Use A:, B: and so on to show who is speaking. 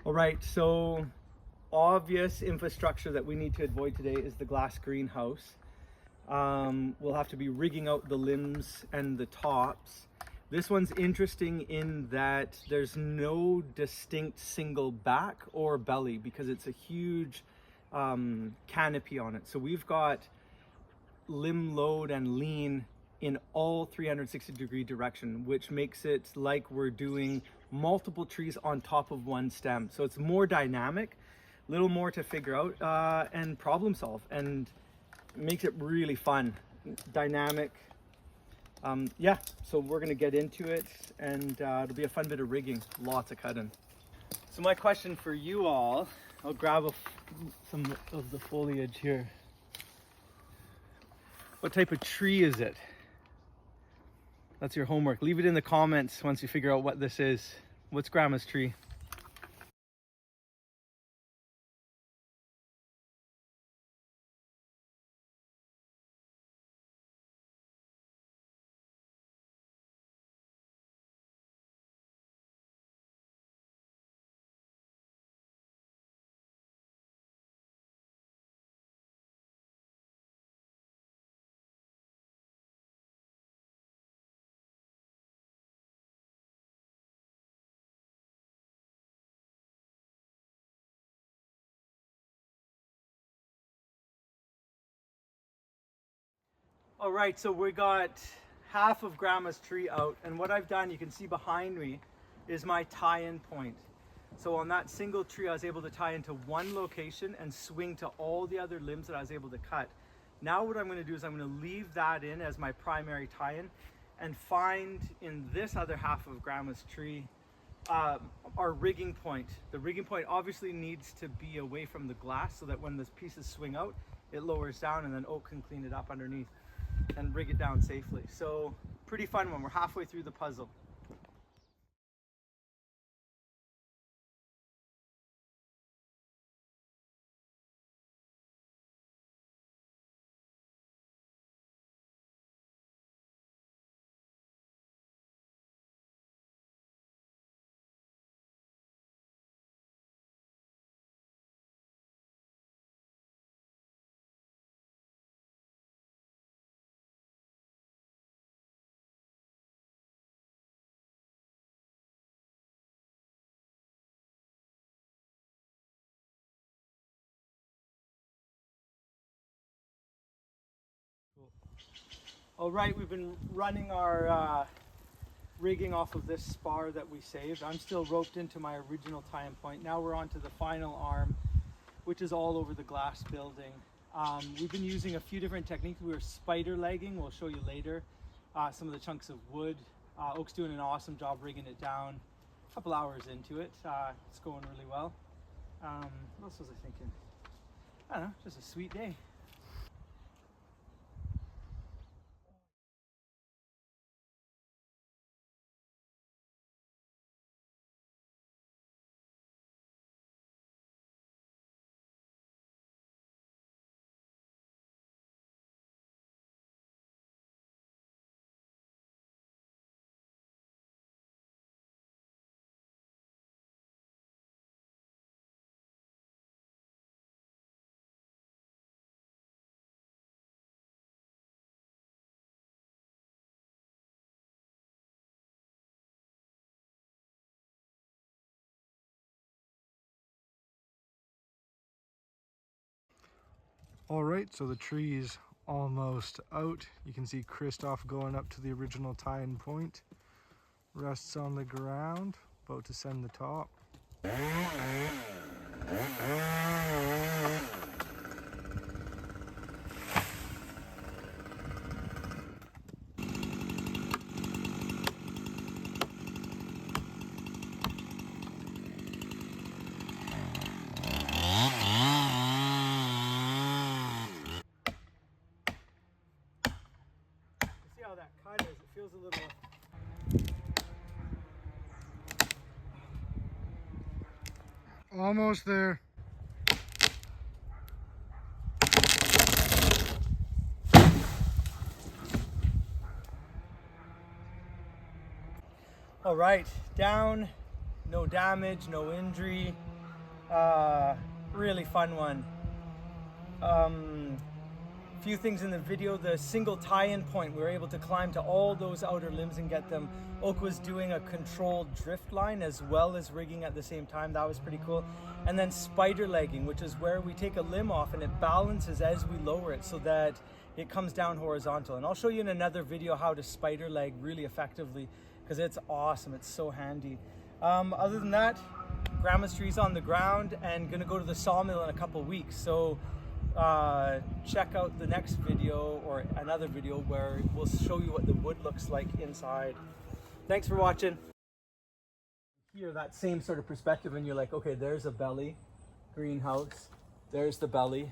A: All right, so obvious infrastructure that we need to avoid today is the glass greenhouse. We'll have to be rigging out the limbs and the tops. This one's interesting in that there's no distinct single back or belly because it's a huge canopy on it. So we've got limb load and lean in all 360-degree direction, which makes it like we're doing multiple trees on top of one stem. So it's more dynamic, a little more to figure out and problem solve, and makes it really fun, dynamic. Yeah, so we're gonna get into it, and it'll be a fun bit of rigging, lots of cutting. So my question for you all, I'll grab some of the foliage here. What type of tree is it? That's your homework. Leave it in the comments once you figure out what this is. What's Grandma's tree? All right, so we got half of Grandma's tree out, and what I've done, you can see behind me, is my tie-in point. So on that single tree, I was able to tie into one location and swing to all the other limbs that I was able to cut. Now what I'm going to do is I'm going to leave that in as my primary tie-in and find in this other half of Grandma's tree our rigging point. The rigging point obviously needs to be away from the glass so that when the pieces swing out, it lowers down, and then Oak can clean it up underneath and rig it down safely. So pretty fun one. We're halfway through the puzzle. All right, we've been running our rigging off of this spar that we saved. I'm still roped into my original tie-in point. Now we're on to the final arm, which is all over the glass building. We've been using a few different techniques. We were spider legging, we'll show you later, some of the chunks of wood. Oak's doing an awesome job rigging it down. A couple hours into it, it's going really well. What else was I thinking? I don't know, just a sweet day.
B: All right, so the tree is almost out. You can see Christoph going up to the original tie-in point. Rests on the ground, about to send the top.
A: See how that cut is? It feels a little...
B: Almost there.
A: All right, down, no damage, no injury. Really fun one. Few things in the video. The single tie-in point, we were able to climb to all those outer limbs and get them. Oak was doing a controlled drift line as well as rigging at the same time. That was pretty cool. And then spider legging, which is where we take a limb off and it balances as we lower it so that it comes down horizontal. And I'll show you in another video how to spider leg really effectively, because it's awesome. It's so handy. Other than that, grandma's tree's on the ground and gonna go to the sawmill in a couple weeks. So check out the next video or another video where we'll show you what the wood looks like inside. Thanks for watching. Here, that same sort of perspective, and you're like, okay, there's a belly greenhouse, there's the belly.